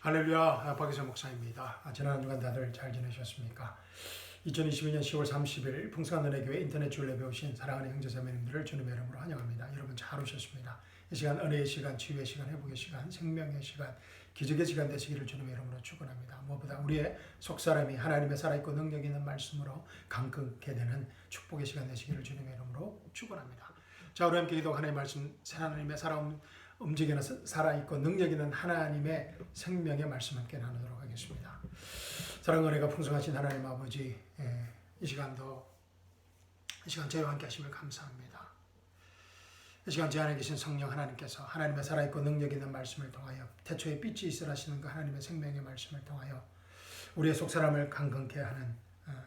할렐루야, 박유선 목사입니다. 지난 한 주간 다들 잘 지내셨습니까? 2022년 10월 30일 풍성한 은혜교회 인터넷 주일 예배 오신 사랑하는 형제자매님들을 주님의 이름으로 환영합니다. 여러분 잘 오셨습니다. 이 시간 은혜의 시간, 치유의 시간, 회복의 시간, 생명의 시간, 기적의 시간 되시기를 주님의 이름으로 축원합니다. 무엇보다 우리의 속사람이 하나님의 살아있고 능력 있는 말씀으로 강건케 되는 축복의 시간 되시기를 주님의 이름으로 축원합니다. 자, 우리 함께 기도 하나님의 말씀, 하나님의 살아온 움직이는 살아있고 능력 있는 하나님의 생명의 말씀 함께 나누도록 하겠습니다. 사랑과 은혜가 풍성하신 하나님 아버지, 이 시간 저희와 함께 하심을 감사합니다. 이 시간 제 안에 계신 성령 하나님께서 하나님의 살아있고 능력 있는 말씀을 통하여 태초에 빛이 있으라 하시는 그 하나님의 생명의 말씀을 통하여 우리의 속사람을 강건케 하는,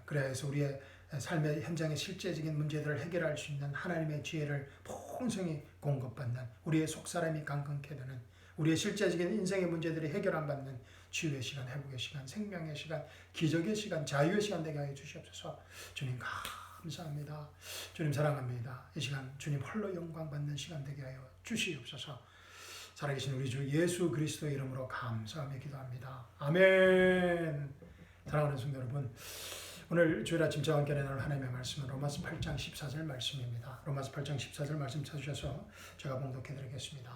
그래서 우리의 삶의 현장의 실제적인 문제들을 해결할 수 있는 하나님의 지혜를 풍성히 공급받는, 우리의 속사람이 강건케 되는, 우리의 실제적인 인생의 문제들이 해결 안 받는 치유의 시간, 회복의 시간, 생명의 시간, 기적의 시간, 자유의 시간 되게 하여 주시옵소서. 주님 감사합니다. 주님 사랑합니다. 이 시간 주님 홀로 영광 받는 시간 되게 하여 주시옵소서. 살아계신 우리 주 예수 그리스도의 이름으로 감사하며 기도합니다. 아멘. 사랑하는 성도 여러분, 오늘 주일 아침 저와 함께 나눌 하나님의 말씀은 로마서 8장 14절 말씀입니다. 로마서 8장 14절 말씀 찾으셔서 제가 봉독해 드리겠습니다.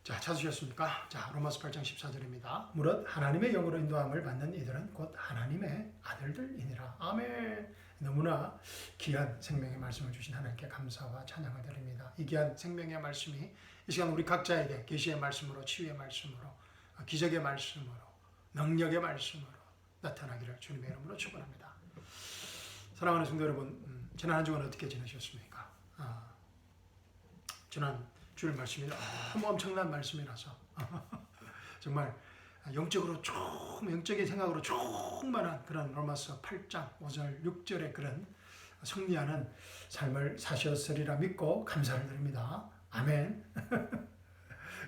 자, 찾으셨습니까? 자, 로마서 8장 14절입니다. 무릇 하나님의 영으로 인도함을 받는 이들은 곧 하나님의 아들들이니라. 아멘. 너무나 귀한 생명의 말씀을 주신 하나님께 감사와 찬양을 드립니다. 이 귀한 생명의 말씀이 이 시간 우리 각자에게 계시의 말씀으로, 치유의 말씀으로, 기적의 말씀으로, 능력의 말씀으로 나타나기를 주님의 이름으로 축원합니다. 사랑하는 성도 여러분, 지난 한 주간 어떻게 지내셨습니까? 지난 주일 말씀이 너무 엄청난 말씀이라서 정말 영적인 생각으로 충만한 그런 로마서 8장 5절 6절의 그런 승리하는 삶을 사셨으리라 믿고 감사를 드립니다. 아멘.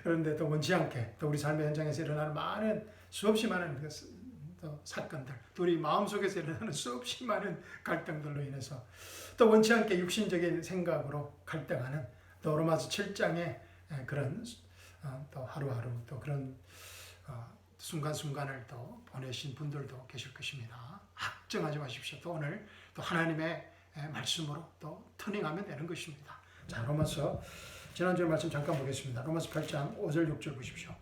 그런데 또 원치 않게 또 우리 삶의 현장에서 일어나는 수없이 많은 또 사건들, 또 우리 마음속에서 일어나는 수없이 많은 갈등들로 인해서 또 원치 않게 육신적인 생각으로 갈등하는 또 로마서 7장의 그런 또 하루하루 또 그런 순간순간을 또 보내신 분들도 계실 것입니다. 걱정하지 마십시오. 또 오늘 또 하나님의 말씀으로 또 터닝하면 되는 것입니다. 자, 로마서 지난주에 말씀 잠깐 보겠습니다. 로마서 8장 5절 6절 보십시오.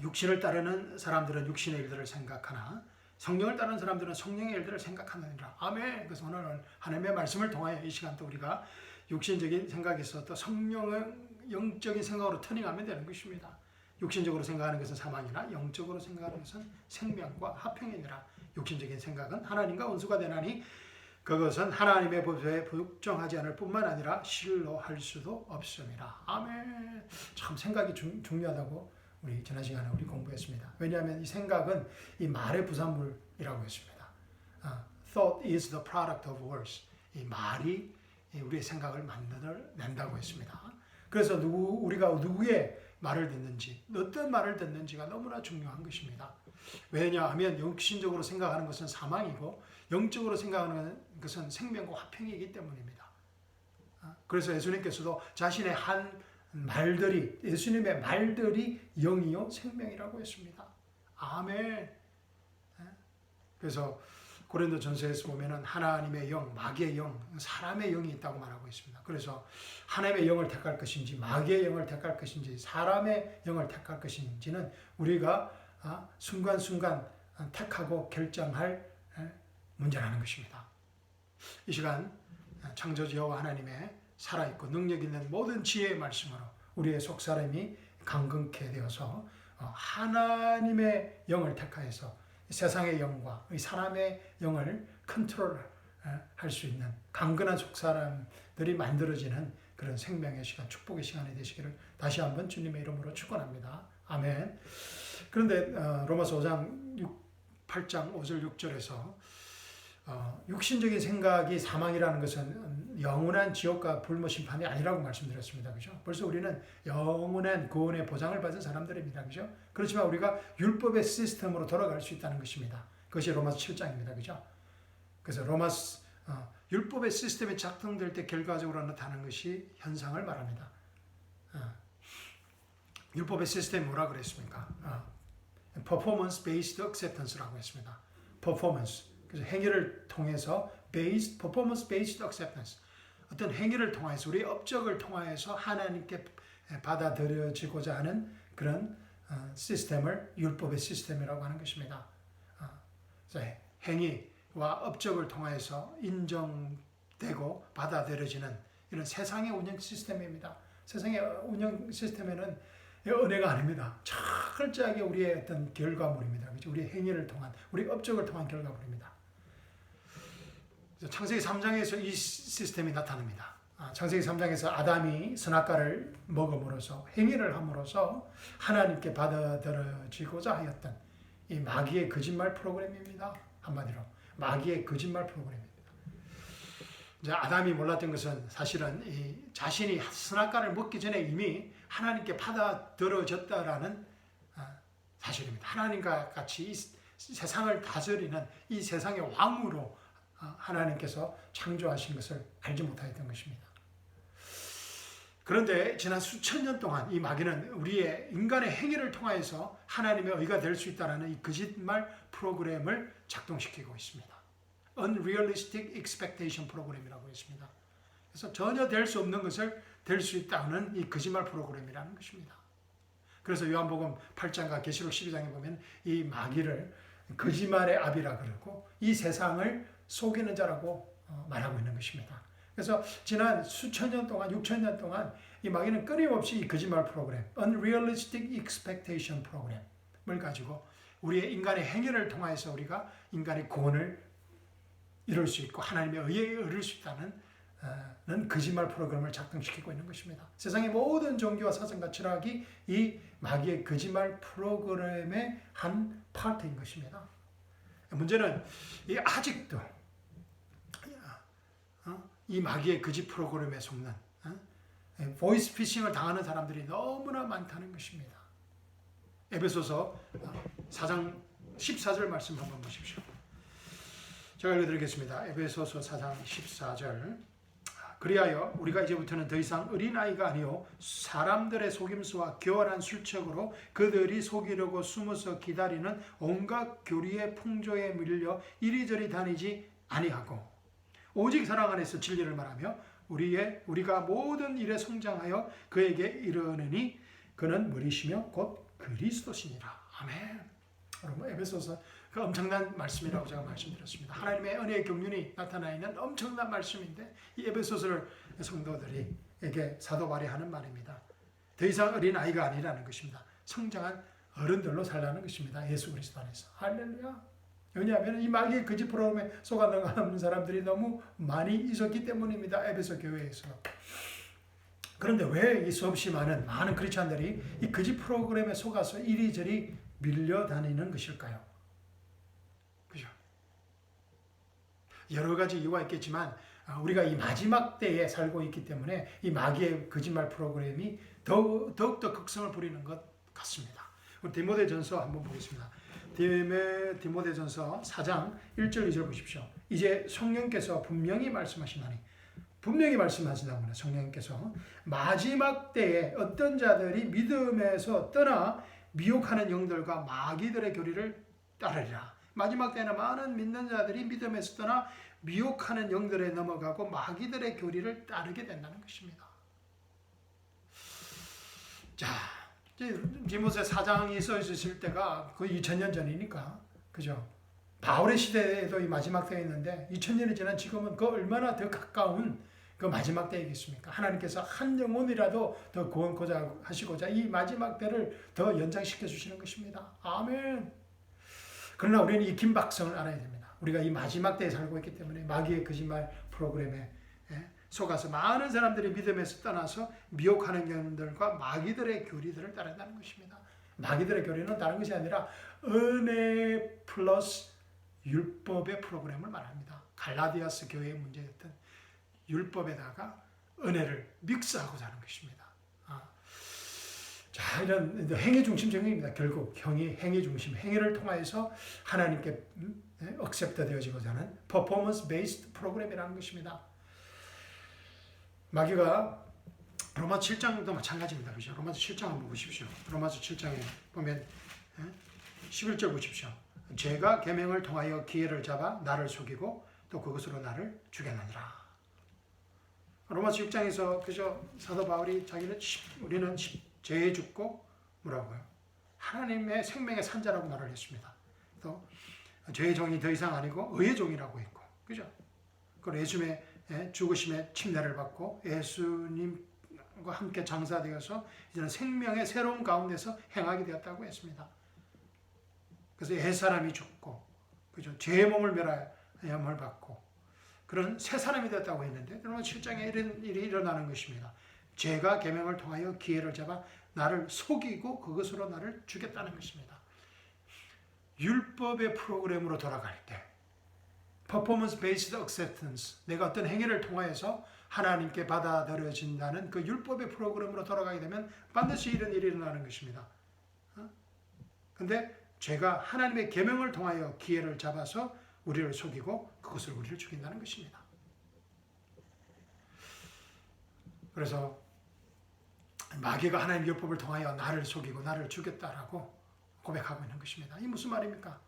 육신을 따르는 사람들은 육신의 일들을 생각하나 성령을 따르는 사람들은 성령의 일들을 생각하느니라. 아멘. 그래서 오늘 하나님의 말씀을 통하여 이 시간 또 우리가 육신적인 생각에서 또 성령의 영적인 생각으로 터닝하면 되는 것입니다. 육신적으로 생각하는 것은 사망이나 영적으로 생각하는 것은 생명과 화평이니라. 육신적인 생각은 하나님과 원수가 되나니 그것은 하나님의 법에 복종하지 않을 뿐만 아니라 실로 할 수도 없습니다. 아멘. 참 생각이 중요하다고 우리 지난 시간에 우리 공부했습니다. 왜냐하면 이 생각은 이 말의 부산물이라고 했습니다. Thought is the product of words. 이 말이 우리의 생각을 만들어낸다고 했습니다. 그래서 우리가 누구의 말을 듣는지, 어떤 말을 듣는지가 너무나 중요한 것입니다. 왜냐하면 육신적으로 생각하는 것은 사망이고 영적으로 생각하는 것은 생명과 화평이기 때문입니다. 그래서 예수님께서도 자신의 예수님의 말들이 영이요 생명이라고 했습니다. 아멘. 그래서 고린도 전서에서 보면은 하나님의 영, 마귀의 영, 사람의 영이 있다고 말하고 있습니다. 그래서 하나님의 영을 택할 것인지, 마귀의 영을 택할 것인지, 사람의 영을 택할 것인지는 우리가 순간순간 택하고 결정할 문제라는 것입니다. 이 시간 창조주 여호와 하나님의 살아있고 능력 있는 모든 지혜의 말씀으로 우리의 속사람이 강건케 되어서 하나님의 영을 택하여서 세상의 영과 사람의 영을 컨트롤할 수 있는 강건한 속사람들이 만들어지는 그런 생명의 시간, 축복의 시간이 되시기를 다시 한번 주님의 이름으로 축원합니다. 아멘. 그런데 로마서 8장 5절 6절에서 육신적인 생각이 사망이라는 것은 영원한 지옥과 불모 심판이 아니라고 말씀드렸습니다. 그죠? 벌써 우리는 영원한 구원의 보장을 받은 사람들입니다. 그죠? 그렇지만 우리가 율법의 시스템으로 돌아갈 수 있다는 것입니다. 그것이 로마서 7장입니다. 그죠? 그래서 율법의 시스템이 작동될 때 결과적으로 나타나는 것이 현상을 말합니다. 율법의 시스템이 뭐라 그랬습니까? performance based acceptance라고 했습니다. performance. 그래서 행위를 통해서 performance based acceptance. 어떤 행위를 통해서 우리 업적을 통해서 하나님께 받아들여지고자 하는 그런 시스템을 율법의 시스템이라고 하는 것입니다. 그래서 행위와 업적을 통해서 인정되고 받아들여지는 이런 세상의 운영 시스템입니다. 세상의 운영 시스템에는 은혜가 아닙니다. 철저하게 우리의 어떤 결과물입니다. 그렇죠? 우리의 행위를 통한, 우리 업적을 통한 결과물입니다. 창세기 3장에서 이 시스템이 나타납니다. 창세기 3장에서 아담이 선악과를 먹음으로써 행위를 함으로써 하나님께 받아들여지고자 하였던 이 마귀의 거짓말 프로그램입니다. 한마디로 마귀의 거짓말 프로그램입니다. 이제 아담이 몰랐던 것은 사실은 이 자신이 선악과를 먹기 전에 이미 하나님께 받아들여졌다라는 사실입니다. 하나님과 같이 이 세상을 다스리는 이 세상의 왕으로 하나님께서 창조하신 것을 알지 못하였던 것입니다. 그런데 지난 수천 년 동안 이 마귀는 우리의 인간의 행위를 통해서 하나님의 의가 될 수 있다는 이 거짓말 프로그램을 작동시키고 있습니다. Unrealistic Expectation 프로그램이라고 했습니다. 그래서 전혀 될 수 없는 것을 될 수 있다는 이 거짓말 프로그램이라는 것입니다. 그래서 요한복음 8장과 계시록 12장에 보면 이 마귀를 거짓말의 아비라 그러고 이 세상을 속이는 자라고 말하고 있는 것입니다. 그래서 지난 수천 년 동안, 6천 년 동안 이 마귀는 끊임없이 이 거짓말 프로그램, Unrealistic Expectation 프로그램을 가지고 우리의 인간의 행위를 통해서 우리가 인간의 구원을 이룰 수 있고 하나님의 의에 이룰 수 있다는 거짓말 프로그램을 작동시키고 있는 것입니다. 세상의 모든 종교와 사상과 철학이 이 마귀의 거짓말 프로그램의 한 파트인 것입니다. 문제는 아직도 이 마귀의 거짓 프로그램에 속는 보이스 피싱을 당하는 사람들이 너무나 많다는 것입니다. 에베소서 4장 14절 말씀 한번 보십시오. 제가 읽어드리겠습니다. 에베소서 4장 14절. 그리하여 우리가 이제부터는 더 이상 어린아이가 아니요 사람들의 속임수와 교활한 술책으로 그들이 속이려고 숨어서 기다리는 온갖 교리의 풍조에 밀려 이리저리 다니지 아니하고 오직 사랑 안에서 진리를 말하며 우리가 모든 일에 성장하여 그에게 이르느니 그는 머리시며 곧 그리스도시니라. 아멘. 여러분 에베소서 그 엄청난 말씀이라고 제가 말씀드렸습니다. 하나님의 은혜의 경륜이 나타나 있는 엄청난 말씀인데 이 에베소서를 성도들에게 사도 바울이 하는 말입니다. 더 이상 어린 아이가 아니라는 것입니다. 성장한 어른들로 살라는 것입니다. 예수 그리스도 안에서. 할렐루야. 왜냐하면 이 마귀의 거짓 프로그램에 속아가는 사람들이 너무 많이 있었기 때문입니다. 에베소 교회에서. 그런데 왜 이 수없이 많은 크리스찬들이 이 거짓 프로그램에 속아서 이리저리 밀려다니는 것일까요? 그죠? 여러 가지 이유가 있겠지만 우리가 이 마지막 때에 살고 있기 때문에 이 마귀의 거짓말 프로그램이 더욱더 극성을 부리는 것 같습니다. 디모데전서 한번 보겠습니다. 디모데전서 4장 1절 2절 보십시오. 이제 성령께서 분명히 말씀하시나니 분명히 말씀하신다고요. 성령께서 마지막 때에 어떤 자들이 믿음에서 떠나 미혹하는 영들과 마귀들의 교리를 따르리라. 마지막 때에는 많은 믿는 자들이 믿음에서 떠나 미혹하는 영들에 넘어가고 마귀들의 교리를 따르게 된다는 것입니다. 자, 디모데 4장이 써 있을 때가 거의 2000년 전이니까, 그죠? 바울의 시대에도 이 마지막 때가 있는데 2000년이 지난 지금은 그 얼마나 더 가까운 그 마지막 때이겠습니까? 하나님께서 한 영혼이라도 더 구원코자 하시고자 이 마지막 때를 더 연장시켜 주시는 것입니다. 아멘. 그러나 우리는 이 긴박성을 알아야 됩니다. 우리가 이 마지막 때에 살고 있기 때문에 마귀의 거짓말 프로그램에 속아서 많은 사람들이 믿음에서 떠나서 미혹하는 영들과 마귀들의 교리들을 따른다는 것입니다. 마귀들의 교리는 다른 것이 아니라 은혜 플러스 율법의 프로그램을 말합니다. 갈라디아스 교회의 문제였던 율법에다가 은혜를 믹스하고자 하는 것입니다. 자, 이런 행위 중심적입니다. 결국 행위 중심, 행위를 통해서 하나님께 억셉트 되어지고자 하는 퍼포먼스 베이스드 프로그램이라는 것입니다. 마귀가 로마서 7장도 마찬가지입니다. 그죠? 로마서 7장 한번 보십시오. 로마서 7장에 보면 11절 보십시오. 죄가 계명을 통하여 기회를 잡아 나를 속이고 또 그것으로 나를 죽였느니라. 로마서 6장에서 그저 사도 바울이 자기는 우리는 죄에 죽고 뭐라고요? 하나님의 생명의 산자라고 말을 했습니다. 또 죄의 종이 더 이상 아니고 의의 종이라고 했고, 그죠? 그리고 예수님의 죽으심의 침례를 받고 예수님과 함께 장사되어서 이제는 생명의 새로운 가운데서 행하게 되었다고 했습니다. 그래서 옛사람이 죽고, 그죠? 죄의 몸을 멸하여을 받고 그런 새 사람이 되었다고 했는데, 그러면 7장에 이런 일이 일어나는 것입니다. 죄가 계명을 통하여 기회를 잡아 나를 속이고 그것으로 나를 죽였다는 것입니다. 율법의 프로그램으로 돌아갈 때 performance based acceptance, 내가 어떤 행위를 통하여서 하나님께 받아들여진다는 그 율법의 프로그램으로 돌아가게 되면 반드시 이런 일이 일어나는 것입니다. 근데 죄가 하나님의 계명을 통하여 기회를 잡아서 우리를 속이고 그것으로 우리를 죽인다는 것입니다. 그래서 마귀가 하나님의 율법을 통하여 나를 속이고 나를 죽였다라고 고백하고 있는 것입니다. 이 무슨 말입니까?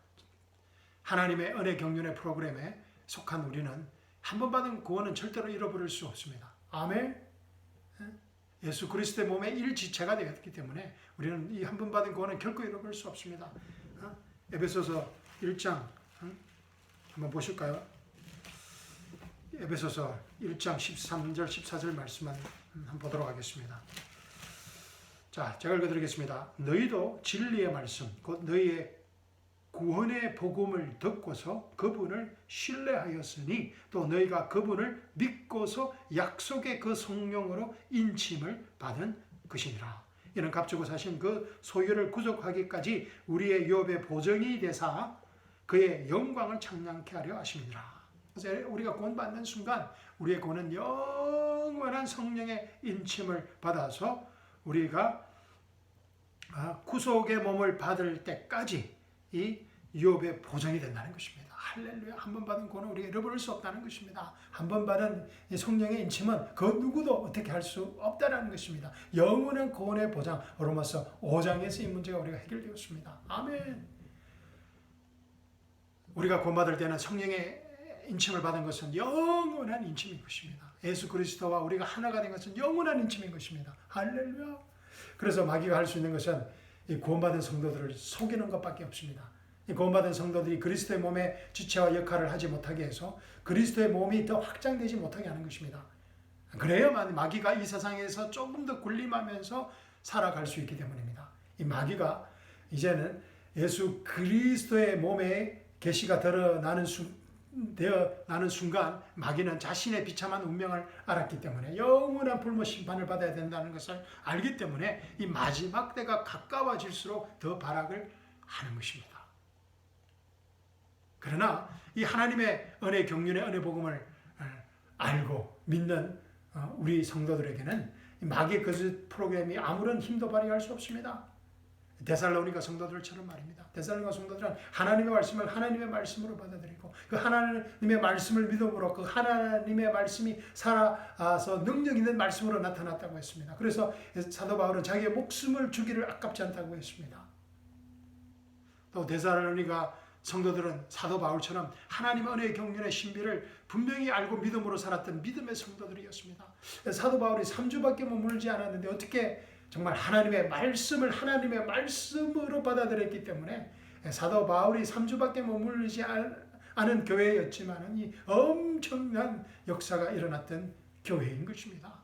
하나님의 은혜 경륜의 프로그램에 속한 우리는 한 번 받은 구원은 절대로 잃어버릴 수 없습니다. 아멘. 예수 그리스도의 몸의 일지체가 되었기 때문에 우리는 이 한 번 받은 구원은 결코 잃어버릴 수 없습니다. 에베소서 1장 한번 보실까요? 에베소서 1장 13절 14절 말씀만 한번 보도록 하겠습니다. 자, 제가 읽어드리겠습니다. 너희도 진리의 말씀, 곧 너희의 구원의 복음을 듣고서 그분을 신뢰하였으니 또 너희가 그분을 믿고서 약속의 그 성령으로 인침을 받은 것이니라. 이는 값주고 사신 그 소유를 구속하기까지 우리의 유업의 보증이 되사 그의 영광을 찬양케 하려 하심이니라. 그래서 우리가 구원받는 순간 우리의 구원은 영원한 성령의 인침을 받아서 우리가 구속의 몸을 받을 때까지 이 유업의 보장이 된다는 것입니다. 할렐루야. 한 번 받은 구원은 우리가 잃어버릴 수 없다는 것입니다. 한 번 받은 이 성령의 인침은 그 누구도 어떻게 할 수 없다는 것입니다. 영원한 구원의 보장, 로마서 5장에서 이 문제가 우리가 해결되었습니다. 아멘. 우리가 구원받을 때는 성령의 인침을 받은 것은 영원한 인침인 것입니다. 예수 그리스도와 우리가 하나가 된 것은 영원한 인침인 것입니다. 할렐루야. 그래서 마귀가 할 수 있는 것은 이 구원받은 성도들을 속이는 것밖에 없습니다. 이 구원받은 성도들이 그리스도의 몸의 지체와 역할을 하지 못하게 해서 그리스도의 몸이 더 확장되지 못하게 하는 것입니다. 그래야만 마귀가 이 세상에서 조금 더 군림하면서 살아갈 수 있기 때문입니다. 이 마귀가 이제는 예수 그리스도의 몸에 계시가 드러나는 순간 마귀는 자신의 비참한 운명을 알았기 때문에 영원한 불모 심판을 받아야 된다는 것을 알기 때문에 이 마지막 때가 가까워질수록 더 발악을 하는 것입니다. 그러나 이 하나님의 은혜 경륜의 은혜 복음을 알고 믿는 우리 성도들에게는 마귀의 거짓 프로그램이 아무런 힘도 발휘할 수 없습니다. 데살로니가 성도들처럼 말입니다. 데살로니가 성도들은 하나님의 말씀을 하나님의 말씀으로 받아들이고 그 하나님의 말씀을 믿음으로 그 하나님의 말씀이 살아서 능력 있는 말씀으로 나타났다고 했습니다. 그래서 사도 바울은 자기의 목숨을 주기를 아깝지 않다고 했습니다. 또 데살로니가 성도들은 사도 바울처럼 하나님의 은혜의 경륜의 신비를 분명히 알고 믿음으로 살았던 믿음의 성도들이었습니다. 사도 바울이 3주밖에 머물지 않았는데 어떻게 정말 하나님의 말씀을 하나님의 말씀으로 받아들였기 때문에 사도 바울이 3주밖에 머물지 않은 교회였지만 이 엄청난 역사가 일어났던 교회인 것입니다.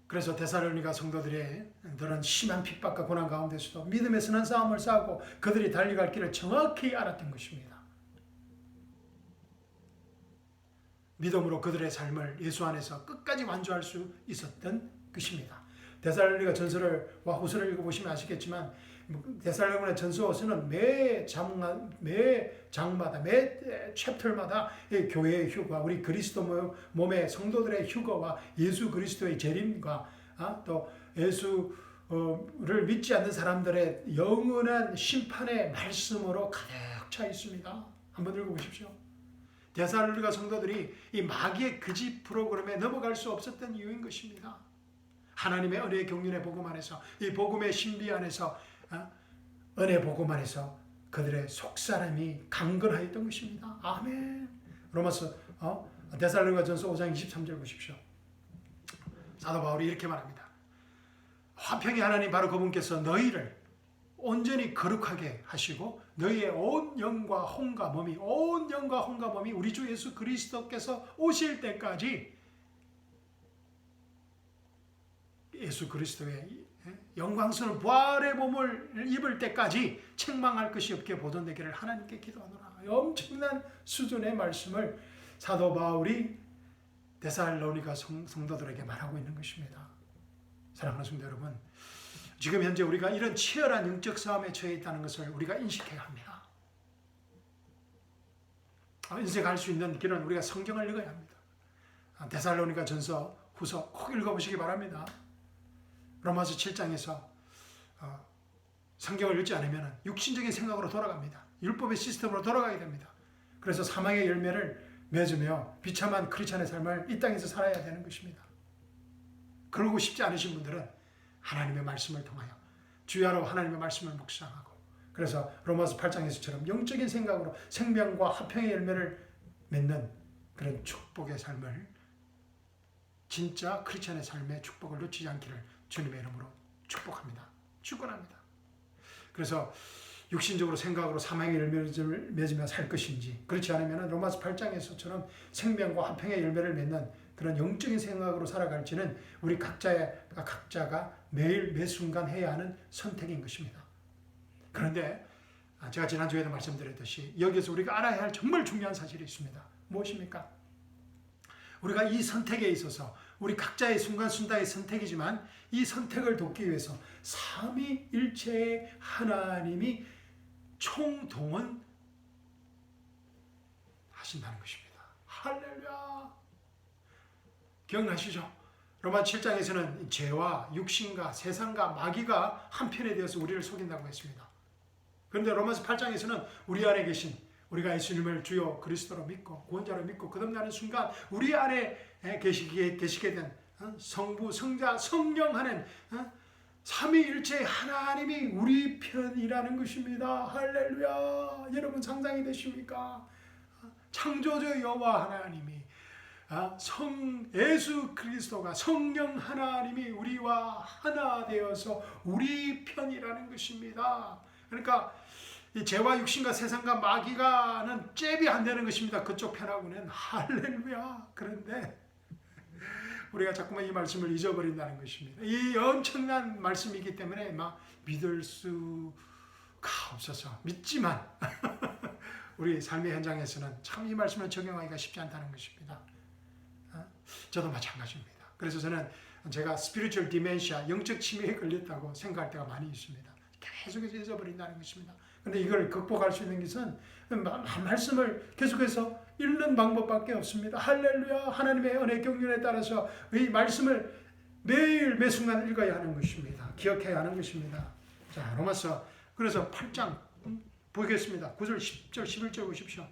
그래서 데살로니가 성도들은 심한 핍박과 고난 가운데서도 믿음의 선한 싸움을 싸우고 그들이 달려갈 길을 정확히 알았던 것입니다. 믿음으로 그들의 삶을 예수 안에서 끝까지 완주할 수 있었던 것입니다. 데살로니가 전서와 후서를 읽어보시면 아시겠지만 데살로니가 전서 후서는 매 장마다 매 챕터마다 교회의 휴거, 우리 그리스도 몸의 성도들의 휴거와 예수 그리스도의 재림과 또 예수를 믿지 않는 사람들의 영원한 심판의 말씀으로 가득 차 있습니다. 한번 읽어보십시오. 데살로니가 성도들이 이 마귀의 거짓 프로그램에 넘어갈 수 없었던 이유인 것입니다. 하나님의 은혜의 경륜의 복음 안에서, 이 복음의 신비 안에서, 은혜 복음 안에서 그들의 속사람이 강건하였던 것입니다. 아멘. 로마서 데살로니가전서 5장 23절 보십시오. 사도 바울이 이렇게 말합니다. 화평의 하나님 바로 그분께서 너희를 온전히 거룩하게 하시고 너희의 온 영과 혼과 몸이 우리 주 예수 그리스도께서 오실 때까지 예수 그리스도의 영광스러운 부활의 몸을 입을 때까지 책망할 것이 없게 보존되기를 하나님께 기도하노라. 엄청난 수준의 말씀을 사도 바울이 데살로니가 성도들에게 말하고 있는 것입니다. 사랑하는 성도 여러분, 지금 현재 우리가 이런 치열한 영적 싸움에 처해 있다는 것을 우리가 인식해야 합니다. 인생할 수 있는 길은 우리가 성경을 읽어야 합니다. 데살로니가 전서 후서 꼭 읽어보시기 바랍니다. 로마서 7장에서 성경을 읽지 않으면 육신적인 생각으로 돌아갑니다. 율법의 시스템으로 돌아가게 됩니다. 그래서 사망의 열매를 맺으며 비참한 크리스찬의 삶을 이 땅에서 살아야 되는 것입니다. 그러고 싶지 않으신 분들은 하나님의 말씀을 통하여 주야로 하나님의 말씀을 묵상하고, 그래서 로마서 8장에서처럼 영적인 생각으로 생명과 화평의 열매를 맺는 그런 축복의 삶을, 진짜 크리스찬의 삶의 축복을 놓치지 않기를 주님의 이름으로 축복합니다. 축원합니다. 그래서 육신적으로 생각으로 사망의 열매를 맺으며 살 것인지, 그렇지 않으면 로마서 8장에서처럼 생명과 화평의 열매를 맺는 그런 영적인 생각으로 살아갈지는 우리 각자가 매일 매순간 해야 하는 선택인 것입니다. 그런데 제가 지난주에도 말씀드렸듯이 여기서 우리가 알아야 할 정말 중요한 사실이 있습니다. 무엇입니까? 우리가 이 선택에 있어서 우리 각자의 순간순간의 선택이지만 이 선택을 돕기 위해서 삼위일체의 하나님이 총동원 하신다는 것입니다. 할렐루야. 기억나시죠? 로마 7장에서는 죄와 육신과 세상과 마귀가 한편에 되어서 우리를 속인다고 했습니다. 그런데 로마서 8장에서는 우리 안에 계신, 우리가 예수님을 주요 그리스도로 믿고 구원자로 믿고 거듭나는 순간 우리 안에 계시게 된 성부, 성자, 성령 하는 삼위일체의 하나님이 우리 편이라는 것입니다. 할렐루야. 여러분 상상이 되십니까? 창조주 여호와 하나님이, 예수 그리스도가, 성령 하나님이 우리와 하나 되어서 우리 편이라는 것입니다. 그러니까 이 죄와 육신과 세상과 마귀가는 잽이 안 되는 것입니다. 그쪽 편하고는. 할렐루야. 그런데 우리가 자꾸만 이 말씀을 잊어버린다는 것입니다. 이 엄청난 말씀이기 때문에 막 믿을 수가 없어서 믿지만 우리 삶의 현장에서는 참 이 말씀을 적용하기가 쉽지 않다는 것입니다. 저도 마찬가지입니다. 그래서 저는 제가 스피리추얼 디멘시아, 영적 치매에 걸렸다고 생각할 때가 많이 있습니다. 계속해서 잊어버린다는 것입니다. 그런데 이걸 극복할 수 있는 것은 말씀을 계속해서 읽는 방법밖에 없습니다. 할렐루야. 하나님의 은혜 경륜에 따라서 이 말씀을 매일 매순간 읽어야 하는 것입니다. 기억해야 하는 것입니다. 자, 로마서 그래서 8장 보겠습니다. 9절, 10절, 11절 보십시오.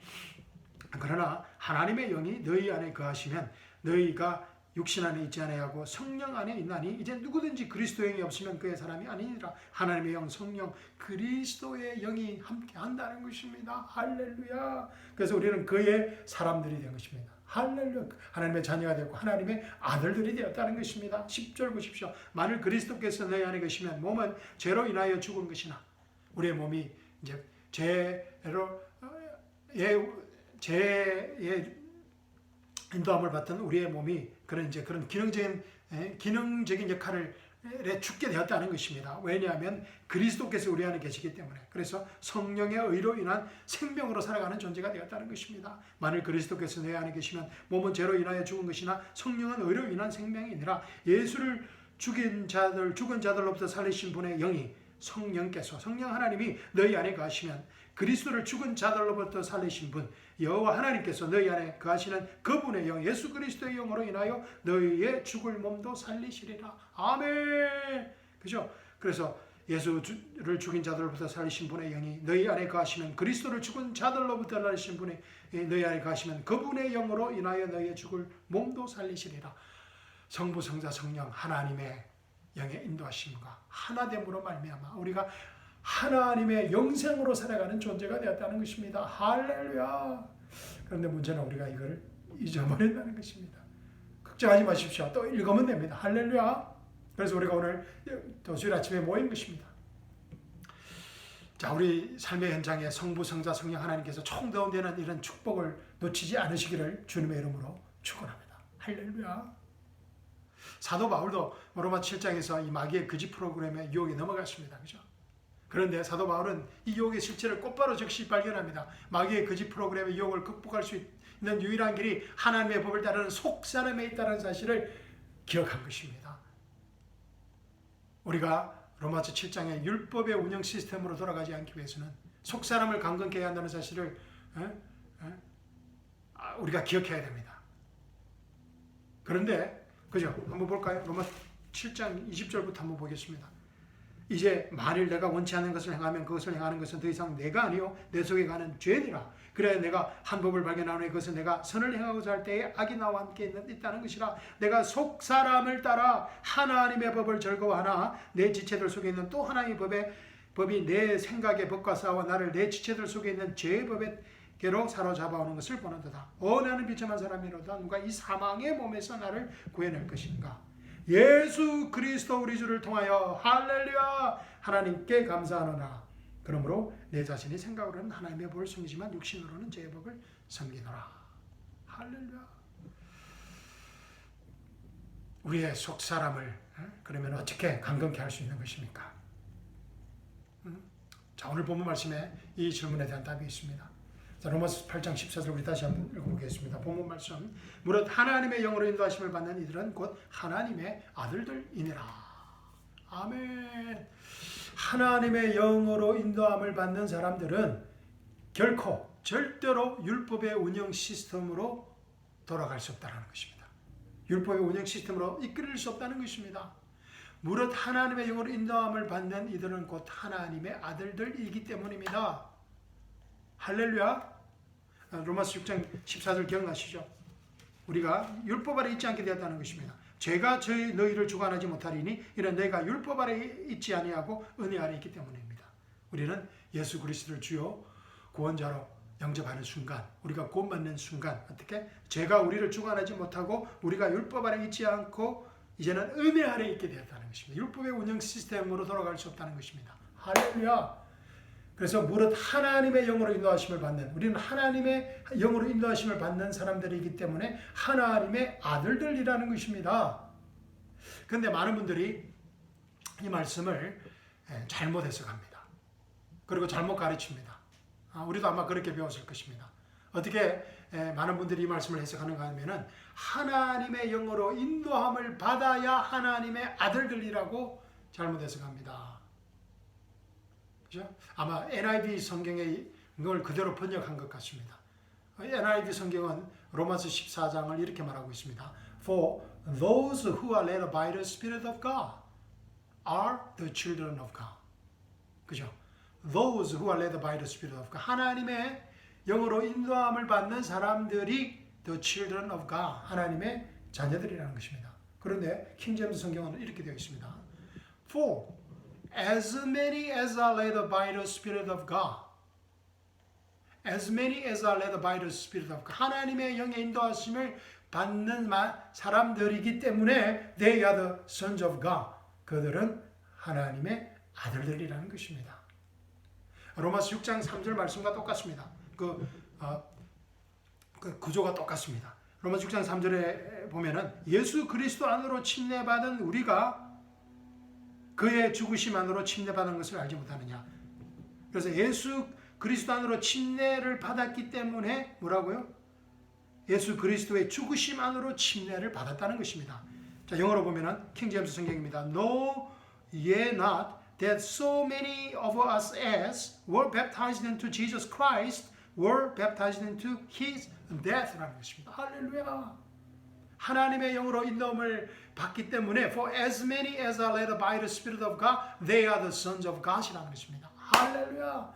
그러나 하나님의 영이 너희 안에 거하시면 너희가 육신 안에 있지 아니하고 성령 안에 있나니 이제 누구든지 그리스도의 영이 없으면 그의 사람이 아니니라. 하나님의 영, 성령, 그리스도의 영이 함께 한다는 것입니다. 할렐루야. 그래서 우리는 그의 사람들이 된 것입니다. 할렐루야. 하나님의 자녀가 되었고 하나님의 아들들이 되었다는 것입니다. 10절 보십시오. 만일 그리스도께서 너희 안에 계시면 몸은 죄로 인하여 죽은 것이나, 우리의 몸이 이제 죄의 인도함을 받던 우리의 몸이 그런 기능적인 역할을 죽게 되었다는 것입니다. 왜냐하면 그리스도께서 우리 안에 계시기 때문에. 그래서 성령의 의로 인한 생명으로 살아가는 존재가 되었다는 것입니다. 만일 그리스도께서 내 안에 계시면 몸은 죄로 인하여 죽은 것이나 성령은 의로 인한 생명이니라. 예수를 죽은 자들로부터 살리신 분의 영이, 성령 하나님이 너희 안에 거하시면 그리스도를 죽은 자들로부터 살리신 분 여호와 하나님께서 너희 안에 거하시는 그분의 영, 예수 그리스도의 영으로 인하여 너희의 죽을 몸도 살리시리라. 아멘. 그죠? 그래서 예수를 죽인 자들로부터 살리신 분의 영이 너희 안에 거하시면 그리스도를 죽은 자들로부터 살리신 분의 너희 안에 거하시면 그분의 영으로 인하여 너희의 죽을 몸도 살리시리라. 성부, 성자, 성령 하나님의 영의 인도하심과 하나됨으로 말미암아 우리가 하나님의 영생으로 살아가는 존재가 되었다는 것입니다. 할렐루야. 그런데 문제는 우리가 이걸 잊어버린다는 것입니다. 걱정하지 마십시오. 또 읽으면 됩니다. 할렐루야. 그래서 우리가 오늘 또 주일 아침에 모인 것입니다. 자, 우리 삶의 현장에 성부, 성자, 성령 하나님께서 총동원되는 이런 축복을 놓치지 않으시기를 주님의 이름으로 축원합니다. 할렐루야. 사도 바울도 로마 7장에서 이 마귀의 거짓 프로그램에 유혹에 넘어갔습니다. 그죠? 그런데 사도 바울은 이 유혹의 실체를 곧바로 즉시 발견합니다. 마귀의 거짓 프로그램의 유혹을 극복할 수 있는 유일한 길이 하나님의 법을 따르는 속사람에 있다는 사실을 기억한 것입니다. 우리가 로마서 7장의 율법의 운영 시스템으로 돌아가지 않기 위해서는 속사람을 강건케 해야 한다는 사실을 우리가 기억해야 됩니다. 그런데 그죠? 한번 볼까요? 로마서 7장 20절부터 한번 보겠습니다. 이제 만일 내가 원치 않는 것을 행하면 그것을 행하는 것은 더 이상 내가 아니요 내 속에 가는 죄니라. 그래야 내가 한 법을 발견하노니 그것은 내가 선을 행하고자 할 때에 악이 나와 함께 있다는 것이라. 내가 속사람을 따라 하나님의 법을 즐거워하나 내 지체들 속에 있는 또 하나님의 법이 내 생각의 법과 싸워 나를 내 지체들 속에 있는 죄의 법에게로 사로잡아오는 것을 보는도다. 나는 비참한 사람이로다. 누가 이 사망의 몸에서 나를 구해낼 것인가. 예수 그리스도 우리 주를 통하여 할렐루야 하나님께 감사하노라. 그러므로 내 자신이 생각으로는 하나님의 법을 숨기지만 육신으로는 죄의 법을 섬기노라. 할렐루야. 우리의 속사람을 그러면 어떻게 강건케 할 수 있는 것입니까? 자, 오늘 본문 말씀에 이 질문에 대한 답이 있습니다. 자, 로마서 8장 14절 우리 다시 한번 읽어보겠습니다. 본문 말씀. 무릇 하나님의 영으로 인도하심을 받는 이들은 곧 하나님의 아들들이니라. 아멘. 하나님의 영으로 인도함을 받는 사람들은 결코 절대로 율법의 운영 시스템으로 돌아갈 수 없다는 것입니다. 율법의 운영 시스템으로 이끌릴 수 없다는 것입니다. 무릇 하나님의 영으로 인도함을 받는 이들은 곧 하나님의 아들들이기 때문입니다. 할렐루야. 로마서 6장 14절 기억나시죠? 우리가 율법 아래 있지 않게 되었다는 것입니다. 죄가 너희를 주관하지 못하리니 이는 너희가 율법 아래 있지 아니하고 은혜 아래 있기 때문입니다. 우리는 예수 그리스도를 주요 구원자로 영접하는 순간, 우리가 구원받는 순간 어떻게? 죄가 우리를 주관하지 못하고 우리가 율법 아래 있지 않고 이제는 은혜 아래 있게 되었다는 것입니다. 율법의 운영 시스템으로 돌아갈 수 없다는 것입니다. 할렐루야. 그래서 무릇 하나님의 영으로 인도하심을 받는, 우리는 하나님의 영으로 인도하심을 받는 사람들이기 때문에 하나님의 아들들이라는 것입니다. 그런데 많은 분들이 이 말씀을 잘못 해석합니다. 그리고 잘못 가르칩니다. 우리도 아마 그렇게 배웠을 것입니다. 어떻게 많은 분들이 이 말씀을 해석하는가 하면은 하나님의 영으로 인도함을 받아야 하나님의 아들들이라고 잘못 해석합니다. 그죠? 아마 NIV 성경에 이걸 그대로 번역한 것 같습니다. NIV 성경은 로마서 14장을 이렇게 말하고 있습니다. For those who are led by the Spirit of God are the children of God. 그죠? Those who are led by the Spirit of God. 하나님의 영으로 인도함을 받는 사람들이 the children of God. 하나님의 자녀들이라는 것입니다. 그런데 킹제임스 성경은 이렇게 되어 있습니다. For as many as are led by the Spirit of God. As many as are led by the Spirit of God. 하나님의 영의 인도하심을 받는 사람들이기 때문에 they are the sons of God. 그들은 하나님의 아들들이라는 것입니다. 로마서 6장 3절 말씀과 똑같습니다. 그 구조가 똑같습니다. 로마서 6장 3절에 보면은 예수 그리스도 안으로 침례받은 우리가 그의 죽으심 안으로 침례받은 것을 알지 못하느냐. 그래서 예수 그리스도 안으로 침례를 받았기 때문에 뭐라고요? 예수 그리스도의 죽으심 안으로 침례를 받았다는 것입니다. 자, 영어로 보면은 킹제임스 성경입니다. Know ye not that so many of us as were baptized into Jesus Christ were baptized into His death라는 것입니다. 할렐루야. 하나님의 영으로 인도함을 받기 때문에 For as many as are led by the Spirit of God, they are the sons of God이라는 것입니다. 할렐루야.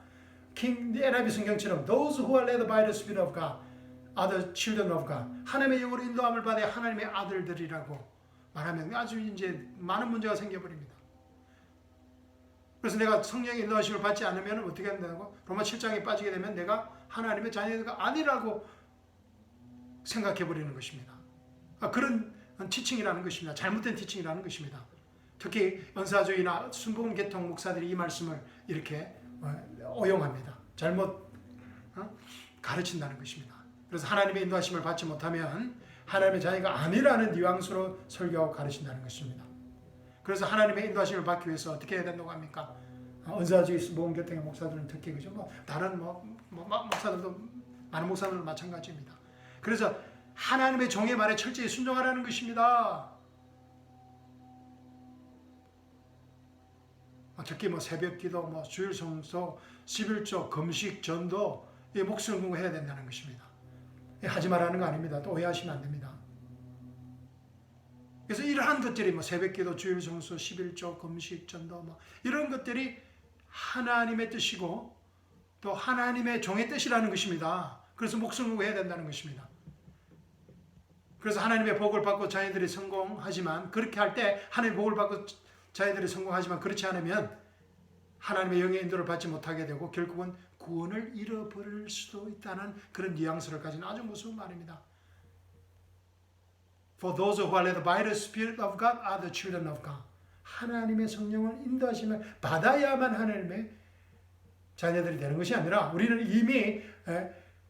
NIV 성경처럼 Those who are led by the Spirit of God are the children of God. 하나님의 영으로 인도함을 받아 하나님의 아들들이라고 말하면 아주 이제 많은 문제가 생겨버립니다. 그래서 내가 성령의 인도하심을 받지 않으면 어떻게 한다고? 로마 7장에 빠지게 되면 내가 하나님의 자녀가 아니라고 생각해버리는 것입니다. 그런 티칭이라는 것입니다. 잘못된 티칭이라는 것입니다. 특히 은사주의나 순복음 계통 목사들이 이 말씀을 이렇게 오용합니다. 잘못 가르친다는 것입니다. 그래서 하나님의 인도하심을 받지 못하면 하나님의 자녀가 아니라는 뉘앙스로 설교하고 가르친다는 것입니다. 그래서 하나님의 인도하심을 받기 위해서 어떻게 해야 된다고 합니까? 은사주의 순복음 계통의 목사들은 특히 그죠? 다른 목사들도 많은 목사들도 마찬가지입니다. 그래서 하나님의 종의 말에 철저히 순종하라는 것입니다. 특히 새벽기도, 주일 성서, 11조, 금식, 전도 이 목숨을 걸고 해야 된다는 것입니다. 하지 말라는 거 아닙니다. 또 오해하시면 안 됩니다. 그래서 이러한 것들이 새벽기도, 주일 성서, 11조, 금식, 전도 이런 것들이 하나님의 뜻이고 또 하나님의 종의 뜻이라는 것입니다. 그래서 목숨을 걸고 해야 된다는 것입니다. 그래서 하나님의 복을 받고 자녀들이 성공하지만 그렇게 할 때 하나님의 복을 받고 자녀들이 성공하지만 그렇지 않으면 하나님의 영의 인도를 받지 못하게 되고 결국은 구원을 잃어버릴 수도 있다는 그런 뉘앙스를 가진 아주 무서운 말입니다. For those who are led by the Spirit of God are the children of God. 하나님의 성령을 인도하심을 받아야만 하나님의 자녀들이 되는 것이 아니라 우리는 이미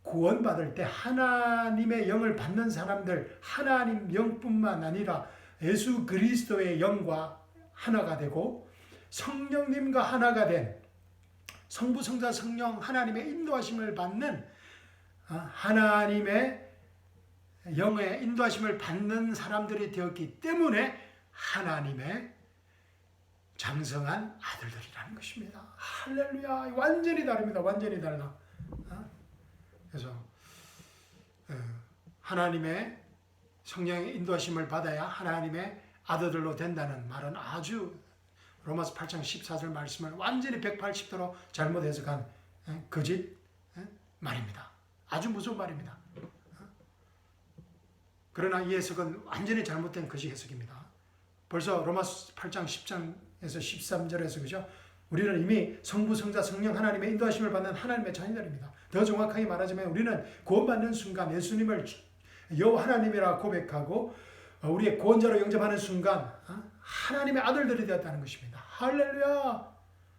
구원받을 때 하나님의 영을 받는 사람들, 하나님 영뿐만 아니라 예수 그리스도의 영과 하나가 되고 성령님과 하나가 된 성부, 성자, 성령 하나님의 인도하심을 받는 하나님의 영의 인도하심을 받는 사람들이 되었기 때문에 하나님의 장성한 아들들이라는 것입니다. 할렐루야. 완전히 다릅니다. 완전히 달라. 그래서 하나님의 성령의 인도하심을 받아야 하나님의 아들들로 된다는 말은 아주 로마서 8장 14절 말씀을 완전히 180도로 잘못 해석한 거짓 말입니다. 아주 무서운 말입니다. 그러나 이 해석은 완전히 잘못된 거짓 해석입니다. 벌써 로마서 8장 10장에서 13절에서 그죠? 우리는 이미 성부, 성자, 성령 하나님의 인도하심을 받는 하나님의 자녀들입니다. 더 정확하게 말하자면 우리는 구원받는 순간 예수님을 여호와 하나님이라 고백하고 우리의 구원자로 영접하는 순간 하나님의 아들들이 되었다는 것입니다. 할렐루야.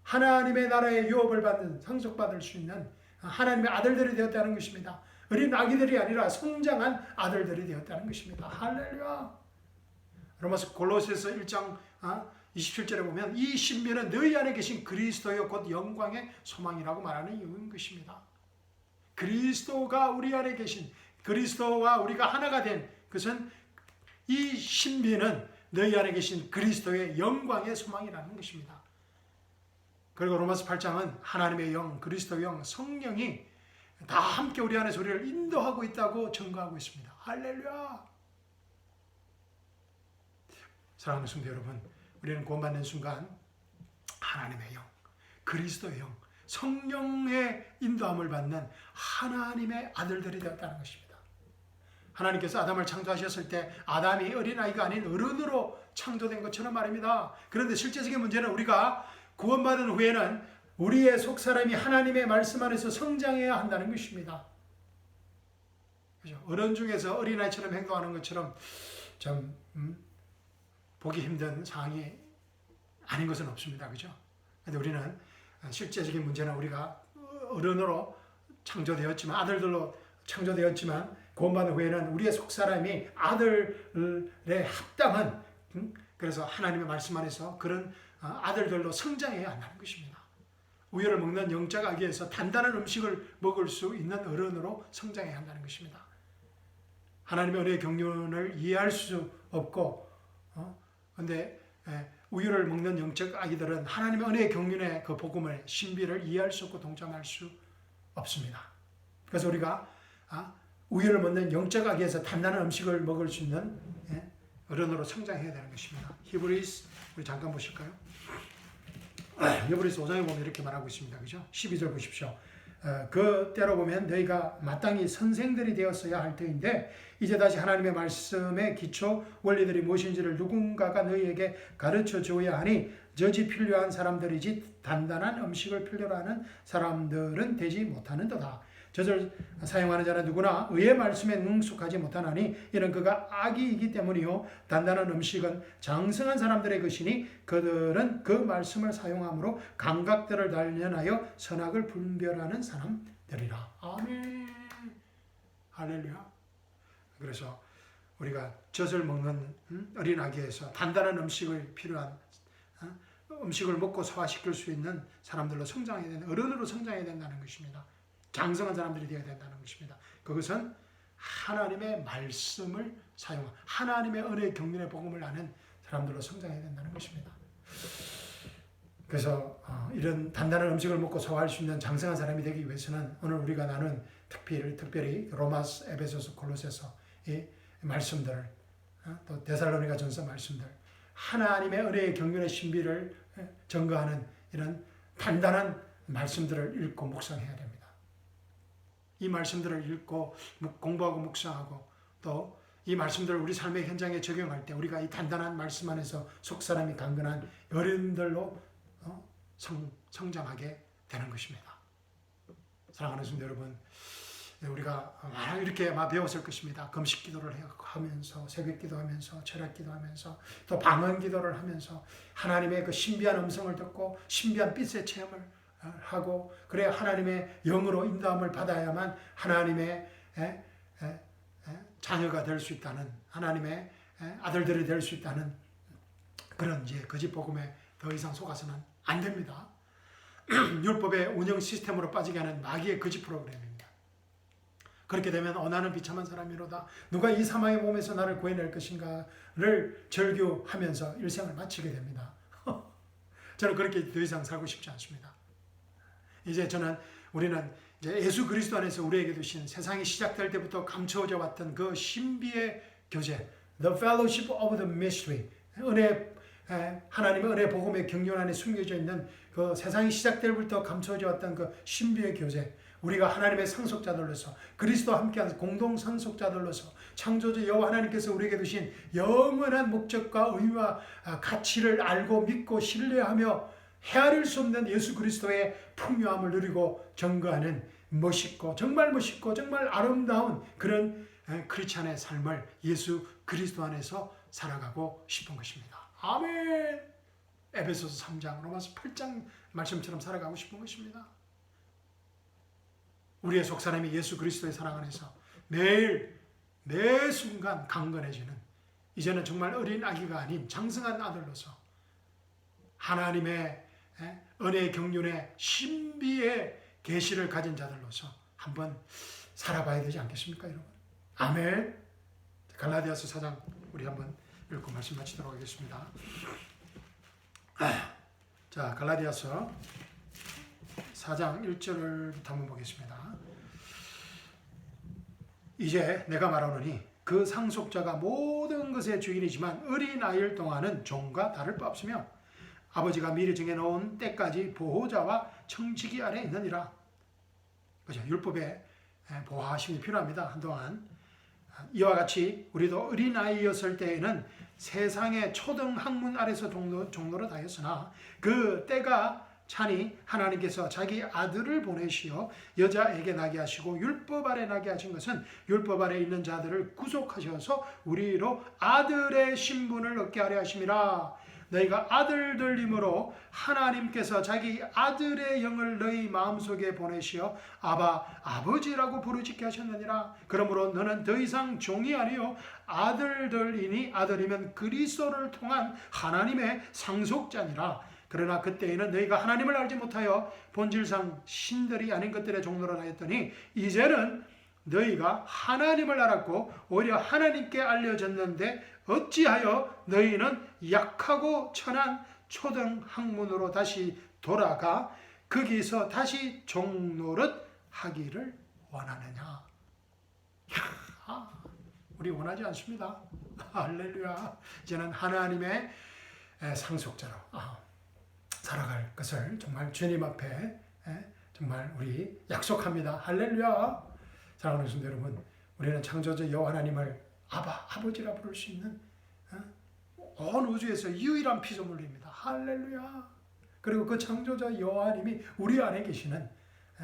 하나님의 나라의 유업을 받는 상속받을 수 있는 하나님의 아들들이 되었다는 것입니다. 어린 아기들이 아니라 성장한 아들들이 되었다는 것입니다. 할렐루야. 로마서 골로새서 1장 27절에 보면 이 신비는 너희 안에 계신 그리스도여 곧 영광의 소망이라고 말하는 이유인 것입니다. 그리스도가 우리 안에 계신 그리스도와 우리가 하나가 된 것은 이 신비는 너희 안에 계신 그리스도의 영광의 소망이라는 것입니다. 그리고 로마서 8장은 하나님의 영, 그리스도의 영, 성령이 다 함께 우리 안에서 우리를 인도하고 있다고 증거하고 있습니다. 할렐루야. 사랑하는 성도 여러분, 우리는 구원받는 순간 하나님의 영, 그리스도의 영, 성령의 인도함을 받는 하나님의 아들들이 되었다는 것입니다. 하나님께서 아담을 창조하셨을 때 아담이 어린아이가 아닌 어른으로 창조된 것처럼 말입니다. 그런데 실제적인 문제는 우리가 구원받은 후에는 우리의 속사람이 하나님의 말씀 안에서 성장해야 한다는 것입니다. 그죠? 어른 중에서 어린아이처럼 행동하는 것처럼 좀 보기 힘든 상황이 아닌 것은 없습니다. 그죠? 그런데 우리는 실제적인 문제는 우리가 어른으로 창조되었지만 아들들로 창조되었지만 구원받은 후에는 우리의 속사람이 아들의 합당한 그래서 하나님의 말씀 안에서 그런 아들들로 성장해야 한다는 것입니다. 우유를 먹는 영적 아기에서 단단한 음식을 먹을 수 있는 어른으로 성장해야 한다는 것입니다. 하나님의 은혜의 경륜을 이해할 수 없고 그런데 우유를 먹는 영적 아기들은 하나님의 은혜의 경륜의 그 복음을 신비를 이해할 수 없고 동참할 수 없습니다. 그래서 우리가 우유를 먹는 영적 아기에서 단단한 음식을 먹을 수 있는 어른으로 성장해야 되는 것입니다. 히브리서 우리 잠깐 보실까요? 히브리서 5장에 보면 이렇게 말하고 있습니다. 그죠? 12절 보십시오. 그 때로 보면 너희가 마땅히 선생들이 되었어야 할 터인데 이제 다시 하나님의 말씀의 기초 원리들이 무엇인지를 누군가가 너희에게 가르쳐 주어야 하니 저지 필요한 사람들이지 단단한 음식을 필요로 하는 사람들은 되지 못하는도다. 저절 사용하는 자는 누구나 의의 말씀에 능숙하지 못하나니 이는 그가 악이기 때문이요 단단한 음식은 장성한 사람들의 것이니 그들은 그 말씀을 사용함으로 감각들을 단련하여 선악을 분별하는 사람들이라. 아멘. 할렐루야. 그래서 우리가 젖을 먹는 어린 아기에서 단단한 음식을 필요한 음식을 먹고 소화시킬 수 있는 사람들로 성장해야 된다. 어른으로 성장해야 된다는 것입니다. 장성한 사람들이 되어야 된다는 것입니다. 그것은 하나님의 말씀을 사용하고 하나님의 은혜의 경륜의 복음을 아는 사람들로 성장해야 된다는 것입니다. 그래서 이런 단단한 음식을 먹고 소화할 수 있는 장성한 사람이 되기 위해서는 오늘 우리가 나눈 특별히 로마서, 에베소서, 골로새서 이 말씀들 또 데살로니가 전서 말씀들 하나님의 은혜의 경륜의 신비를 증거하는 이런 단단한 말씀들을 읽고 묵상해야 됩니다. 이 말씀들을 읽고 공부하고 묵상하고 또 이 말씀들을 우리 삶의 현장에 적용할 때 우리가 이 단단한 말씀 안에서 속사람이 강건한 어른들로 성장하게 되는 것입니다. 사랑하는 성도 여러분, 우리가 이렇게 배웠을 것입니다. 금식 기도를 하면서 새벽 기도하면서 철학 기도하면서 또 방언 기도를 하면서 하나님의 그 신비한 음성을 듣고 신비한 빛의 체험을 하고 그래야 하나님의 영으로 인도함을 받아야만 하나님의 자녀가 될 수 있다는 하나님의 아들들이 될 수 있다는 그런 거짓 복음에 더 이상 속아서는 안 됩니다. 율법의 운영 시스템으로 빠지게 하는 마귀의 거짓 프로그램입니다. 그렇게 되면 나는 비참한 사람이로다. 누가 이 사망의 몸에서 나를 구해낼 것인가를 절규하면서 일생을 마치게 됩니다. 저는 그렇게 더 이상 살고 싶지 않습니다. 우리는 이제 예수 그리스도 안에서 우리에게 주신 세상이 시작될 때부터 감춰져 왔던 그 신비의 교제, the fellowship of the mystery, 하나님의 은혜 복음의 경륜 안에 숨겨져 있는 그 세상이 시작될 때부터 감춰져 왔던 그 신비의 교제, 우리가 하나님의 상속자들로서 그리스도와 함께한 공동 상속자들로서 창조주 여호와 하나님께서 우리에게 주신 영원한 목적과 의미와 가치를 알고 믿고 신뢰하며 헤아릴 수 없는 예수 그리스도의 풍요함을 누리고 증거하는 멋있고 정말 아름다운 그런 크리스찬의 삶을 예수 그리스도 안에서 살아가고 싶은 것입니다. 아멘. 에베소서 3장, 로마서 8장 말씀처럼 살아가고 싶은 것입니다. 우리의 속사람이 예수 그리스도의 사랑 안에서 매일 매 순간 강건해지는 이제는 정말 어린 아기가 아닌 장성한 아들로서 하나님의 은혜의 경륜의 신비의 계시를 가진 자들로서 한번 살아봐야 되지 않겠습니까, 여러분? 아멘. 갈라디아서 4장 우리 한번 읽고 말씀 마치도록 하겠습니다. 자, 갈라디아서 4장 1절부터 한번 보겠습니다. 이제 내가 말하노니 그 상속자가 모든 것의 주인이지만 어린아이일 동안은 종과 다를 바 없으며 아버지가 미리 정해놓은 때까지 보호자와 청지기 아래 있느니라. 그죠? 율법의 보호하심이 필요합니다. 한동안. 이와 같이 우리도 어린아이였을 때에는 세상의 초등 학문 아래서 종로를 다녔으나 그 때가 차니 하나님께서 자기 아들을 보내시어 여자에게 나게 하시고 율법 아래 나게 하신 것은 율법 아래 있는 자들을 구속하셔서 우리로 아들의 신분을 얻게 하려 하심이라. 너희가 아들들임으로 하나님께서 자기 아들의 영을 너희 마음속에 보내시어 아바 아버지라고 부르짖게 하셨느니라. 그러므로 너는 더 이상 종이 아니요 아들들이니 아들이면 그리스도를 통한 하나님의 상속자니라. 그러나 그때에는 너희가 하나님을 알지 못하여 본질상 신들이 아닌 것들의 종노를 하였더니 이제는 너희가 하나님을 알았고 오히려 하나님께 알려졌는데 어찌하여 너희는 약하고 천한 초등 학문으로 다시 돌아가 거기서 다시 종노릇 하기를 원하느냐. 우리 원하지 않습니다. 할렐루야. 이제는 하나님의 상속자로 살아갈 것을 정말 주님 앞에 정말 우리 약속합니다. 할렐루야. 사랑하는 성도 여러분, 우리는 창조주 여호와 하나님을 아버지라 부를 수 있는 온 우주에서 유일한 피조물입니다. 할렐루야. 그리고 그 창조자 여호와 하나님이 우리 안에 계시는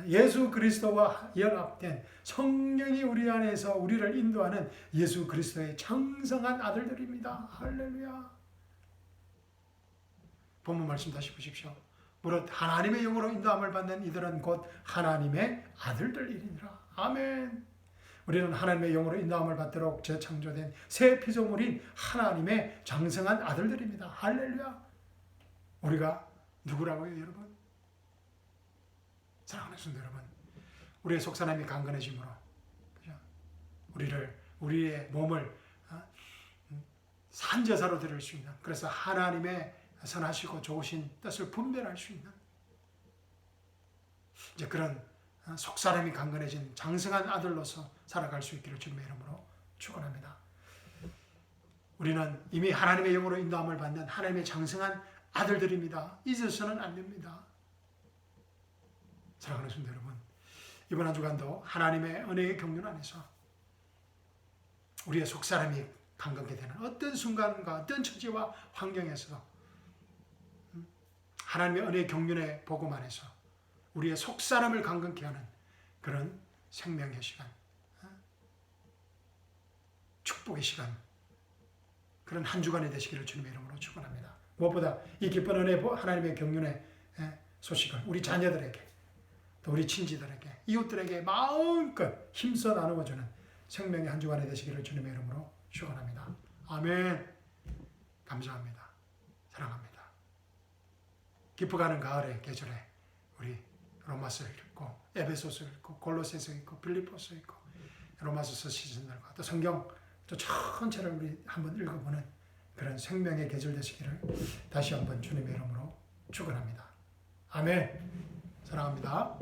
예수 그리스도와 연합된 성령이 우리 안에서 우리를 인도하는 예수 그리스도의 장성한 아들들입니다. 할렐루야. 본문 말씀 다시 보십시오. 무릇 하나님의 영으로 인도함을 받는 이들은 곧 하나님의 아들들이니라. 아멘. 우리는 하나님의 영으로 인도함을 받도록 재창조된 새 피조물인 하나님의 장성한 아들들입니다. 할렐루야. 우리가 누구라고요, 여러분? 사랑하는 성도 여러분, 우리의 속사람이 강건해짐으로 우리의 몸을 산제사로 드릴 수 있는, 그래서 하나님의 선하시고 좋으신 뜻을 분별할 수 있는 이제 그런 속사람이 강건해진 장성한 아들로서 살아갈 수 있기를 주님의 이름으로 축원합니다. 우리는 이미 하나님의 영으로 인도함을 받는 하나님의 장성한 아들들입니다. 잊어서는 안 됩니다. 사랑하는 성도 여러분, 이번 한 주간도 하나님의 은혜의 경륜 안에서 우리의 속사람이 강건케 되는 어떤 순간과 어떤 처지와 환경에서 하나님의 은혜의 경륜의 복음 안에서 우리의 속사람을 강건케 하는 그런 생명의 시간, 축복의 시간, 그런 한 주간이 되시기를 주님의 이름으로 축원합니다. 무엇보다 이 기쁜 은혜 하나님의 경륜의 소식을 우리 자녀들에게, 또 우리 친지들에게, 이웃들에게 마음껏 힘써 나누어주는 생명의 한 주간이 되시기를 주님의 이름으로 축원합니다. 아멘. 감사합니다. 사랑합니다. 깊어가는 가을의 계절에 우리 로마서를 읽고 에베소서를 읽고 골로새서 읽고 빌립보서 읽고 로마서 시즌들과 또 성경 또 전체를 우리 한번 읽어보는 그런 생명의 계절 되시기를 다시 한번 주님의 이름으로 축원합니다. 아멘. 사랑합니다.